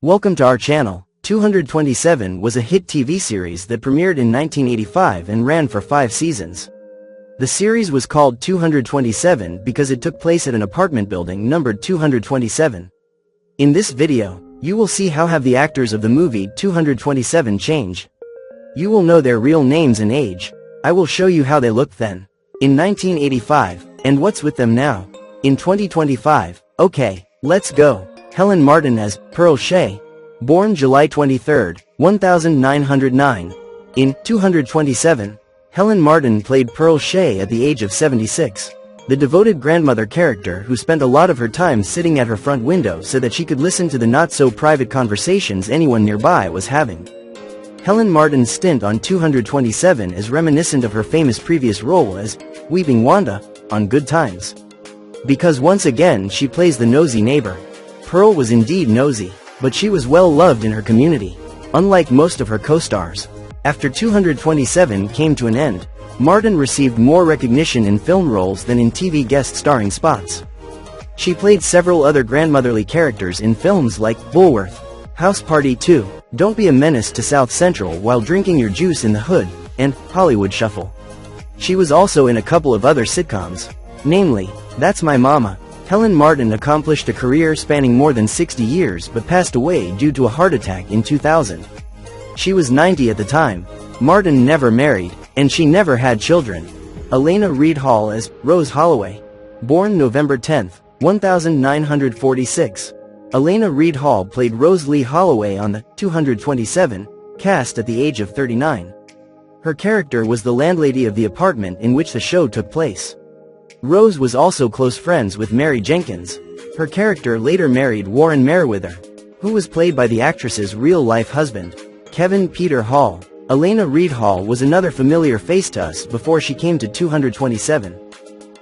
Welcome to our channel. 227 was a hit TV series that premiered in 1985 and ran for 5 seasons. The series was called 227 because it took place at an apartment building numbered 227. In this video, you will see how have the actors of the movie 227 change. You will know their real names and age. I will show you how they looked then, in 1985, and what's with them now, in 2025. Okay, let's go. Helen Martin as Pearl Shay, born July 23, 1909. In 227, Helen Martin played Pearl Shay at the age of 76, the devoted grandmother character who spent a lot of her time sitting at her front window so that she could listen to the not-so-private conversations anyone nearby was having. Helen Martin's stint on 227 is reminiscent of her famous previous role as Weeping Wanda on Good Times. Because once again she plays the nosy neighbor. Pearl was indeed nosy, but she was well loved in her community, unlike most of her co-stars. After 227 came to an end, Martin received more recognition in film roles than in TV guest starring spots. She played several other grandmotherly characters in films like Bulworth, House Party 2, Don't Be a Menace to South Central While Drinking Your Juice in the Hood, and Hollywood Shuffle. She was also in a couple of other sitcoms, namely, That's My Mama. Helen Martin accomplished a career spanning more than 60 years but passed away due to a heart attack in 2000. She was 90 at the time. Martin never married, and she never had children. Alaina Reed Hall as Rose Holloway, born November 10, 1946. Alaina Reed Hall played Rose Lee Holloway on the 227 cast at the age of 39. Her character was the landlady of the apartment in which the show took place. Rose was also close friends with Mary Jenkins. Her character later married Warren Merriweather, who was played by the actress's real-life husband, Kevin Peter Hall. Alaina Reed Hall was another familiar face to us before she came to 227.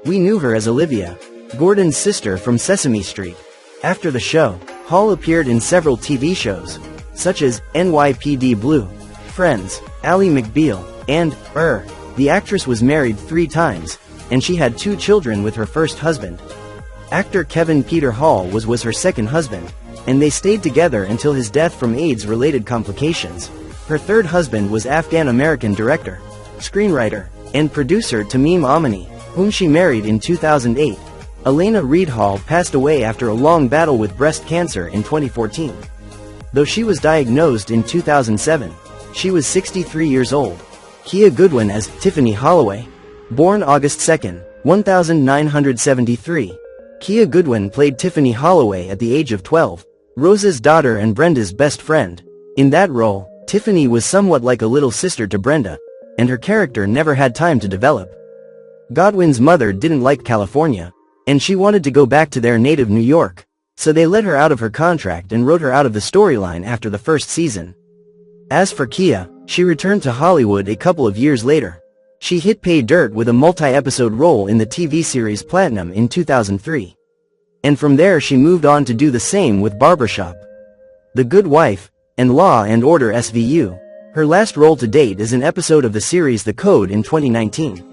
We knew her as Olivia, Gordon's sister from Sesame Street. After the show, Hall appeared in several TV shows, such as NYPD Blue, Friends, Ally McBeal, and The actress was married 3 times, and she had 2 children with her first husband. Actor Kevin Peter Hall was her second husband, and they stayed together until his death from AIDS-related complications. Her third husband was Afghan-American director, screenwriter, and producer Tamim Amini, whom she married in 2008. Alaina Reed Hall passed away after a long battle with breast cancer in 2014. Though she was diagnosed in 2007, she was 63 years old. Goodwin as Tiffany Holloway, born August 2, 1973. Goodwin played Tiffany Holloway at the age of 12, Rose's daughter and Brenda's best friend. In that role, Tiffany was somewhat like a little sister to Brenda, and her character never had time to develop. Goodwin's mother didn't like California, and she wanted to go back to their native New York, so they let her out of her contract and wrote her out of the storyline after the first season. As for Kia, she returned to Hollywood a couple of years later. She hit pay dirt with a multi-episode role in the TV series Platinum in 2003. And from there she moved on to do the same with Barbershop, The Good Wife, and Law and Order SVU. Her last role to date is an episode of the series The Code in 2019.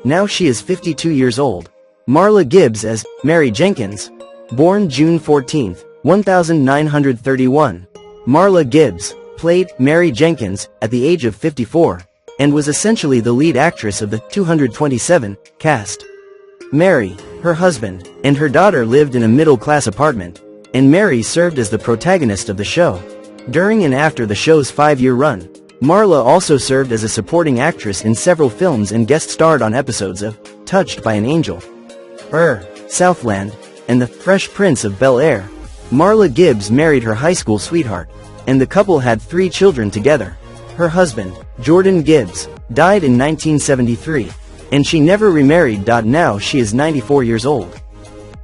Now she is 52 years old. Marla Gibbs as Mary Jenkins, born June 14, 1931. Marla Gibbs played Mary Jenkins at the age of 54. And was essentially the lead actress of the 227 cast. Mary, her husband, and her daughter lived in a middle-class apartment, and Mary served as the protagonist of the show. During and after the show's 5-year run, Marla also served as a supporting actress in several films and guest-starred on episodes of Touched by an Angel, Southland, and The Fresh Prince of Bel-Air. Marla Gibbs married her high school sweetheart, and the couple had 3 children together. Her husband, Jordan Gibbs, died in 1973, and she never remarried. Now she is 94 years old.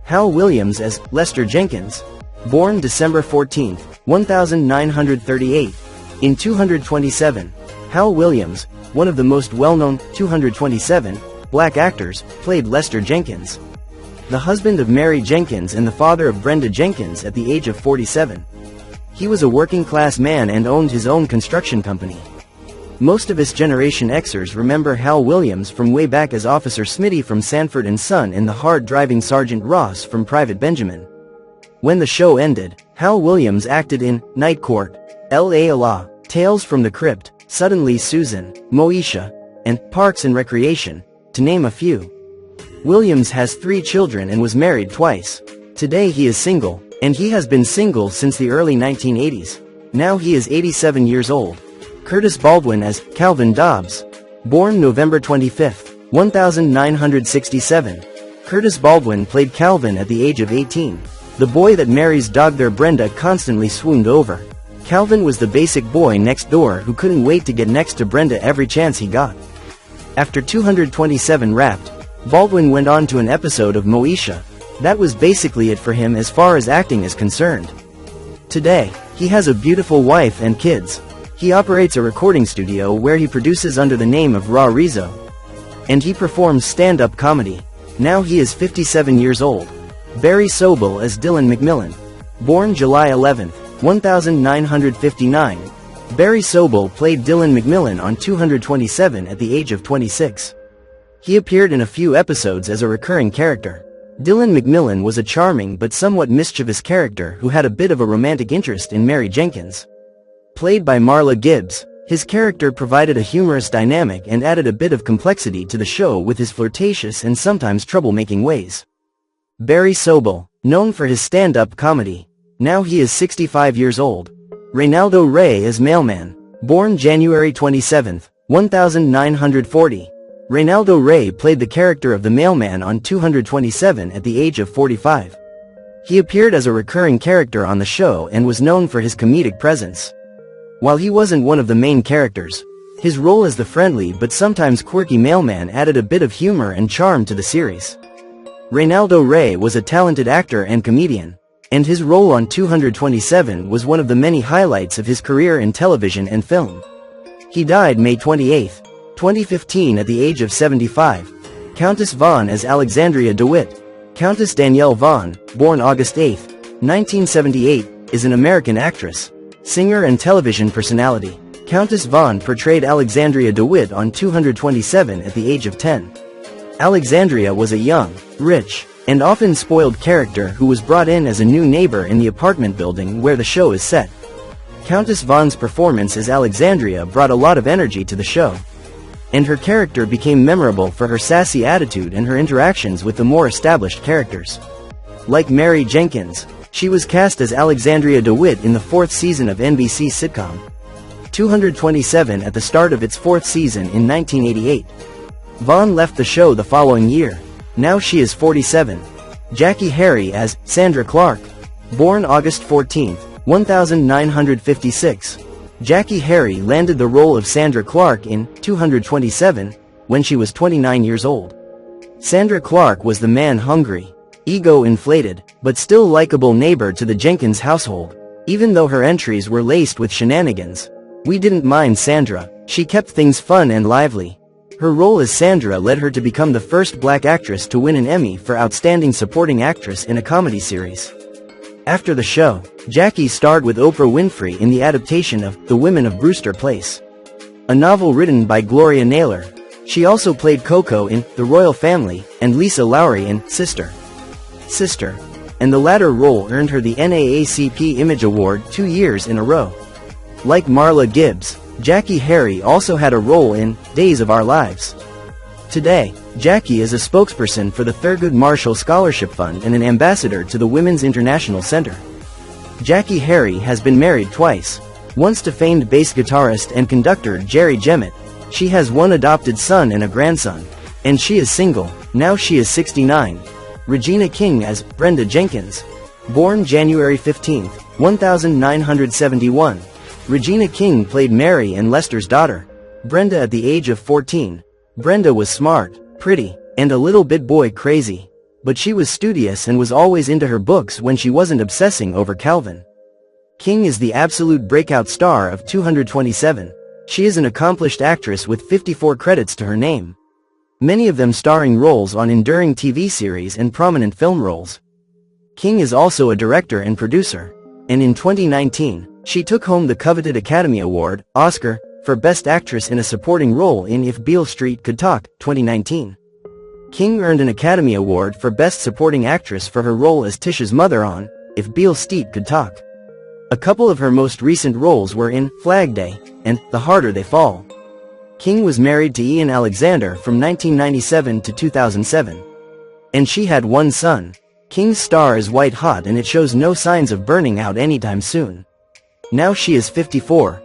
Hal Williams as Lester Jenkins, born December 14, 1938. In 227, Hal Williams, one of the most well-known 227 black actors, played Lester Jenkins, the husband of Mary Jenkins and the father of Brenda Jenkins at the age of 47. He was a working-class man and owned his own construction company. Most of his Generation Xers remember Hal Williams from way back as Officer Smitty from Sanford and Son and the hard-driving Sergeant Ross from Private Benjamin. When the show ended, Hal Williams acted in Night Court, L.A. Allah, Tales from the Crypt, Suddenly Susan, Moesha, and Parks and Recreation, to name a few. Williams has 3 children and was married twice. Today he is single, and he has been single since the early 1980s. Now he is 87 years old. Curtis Baldwin as Calvin Dobbs. Born November 25, 1967. Curtis Baldwin played Calvin at the age of 18. The boy that Mary's dog their Brenda constantly swooned over. Calvin was the basic boy next door who couldn't wait to get next to Brenda every chance he got. After 227 Wrapped, Baldwin went on to an episode of Moesha. That was basically it for him as far as acting is concerned. Today, he has a beautiful wife and kids. He operates a recording studio where he produces under the name of Raw Rizzo. And he performs stand-up comedy. Now he is 57 years old. Barry Sobel as Dylan McMillan. Born July 11, 1959. Barry Sobel played Dylan McMillan on 227 at the age of 26. He appeared in a few episodes as a recurring character. Dylan McMillan was a charming but somewhat mischievous character who had a bit of a romantic interest in Mary Jenkins. Played by Marla Gibbs, his character provided a humorous dynamic and added a bit of complexity to the show with his flirtatious and sometimes troublemaking ways. Barry Sobel, known for his stand-up comedy. Now he is 65 years old. Reynaldo Rey as Mailman. Born January 27, 1940. Reynaldo Rey played the character of the mailman on 227 at the age of 45. He appeared as a recurring character on the show and was known for his comedic presence. While he wasn't one of the main characters, his role as the friendly but sometimes quirky mailman added a bit of humor and charm to the series. Reynaldo Rey was a talented actor and comedian, and his role on 227 was one of the many highlights of his career in television and film. He died May 28, 2015 at the age of 75. Countess Vaughn as Alexandria DeWitt. Countess Danielle Vaughn, born August 8, 1978, is an American actress, singer and television personality. Countess Vaughn portrayed Alexandria DeWitt on 227 at the age of 10. Alexandria was a young, rich, and often spoiled character who was brought in as a new neighbor in the apartment building where the show is set. Countess Vaughn's performance as Alexandria brought a lot of energy to the show, and her character became memorable for her sassy attitude and her interactions with the more established characters. Like Mary Jenkins, she was cast as Alexandria DeWitt in the 4th season of NBC's sitcom 227 at the start of its 4th season in 1988. Vaughn left the show the following year. Now she is 47. Jackée Harry as Sandra Clark. Born August 14, 1956. Jackée Harry landed the role of Sandra Clark in 227 when she was 29 years old. Sandra Clark was the man-hungry, ego-inflated, but still likable neighbor to the Jenkins household. Even though her entries were laced with shenanigans, we didn't mind Sandra. She kept things fun and lively. Her role as Sandra led her to become the first black actress to win an Emmy for Outstanding Supporting Actress in a Comedy Series. After the show, Jackée starred with Oprah Winfrey in the adaptation of The Women of Brewster Place, a novel written by Gloria Naylor. She also played Coco in The Royal Family and Lisa Lowry in Sister, and the latter role earned her the NAACP Image Award 2 years in a row. Like Marla Gibbs, Jackée Harry also had a role in Days of Our Lives. Today, Jackée is a spokesperson for the Thurgood Marshall Scholarship Fund and an ambassador to the Women's International Center. Jackée Harry has been married twice, once to famed bass guitarist and conductor Jerry Jemmett. She has one adopted son and a grandson, and she is single. Now she is 69. Regina King as Brenda Jenkins. Born January 15, 1971. Regina King played Mary and Lester's daughter, Brenda, at the age of 14. Brenda was smart, pretty, and a little bit boy crazy, but she was studious and was always into her books when she wasn't obsessing over Calvin. King is the absolute breakout star of 227. She is an accomplished actress with 54 credits to her name, many of them starring roles on enduring TV series and prominent film roles. King is also a director and producer, and in 2019, she took home the coveted Academy Award, Oscar, for Best Actress in a Supporting Role in If Beale Street Could Talk, 2019. King earned an Academy Award for Best Supporting Actress for her role as Tish's mother on If Beale Street Could Talk. A couple of her most recent roles were in Flag Day and The Harder They Fall. King was married to Ian Alexander from 1997 to 2007. And she had one son. King's star is white hot and it shows no signs of burning out anytime soon. Now she is 54,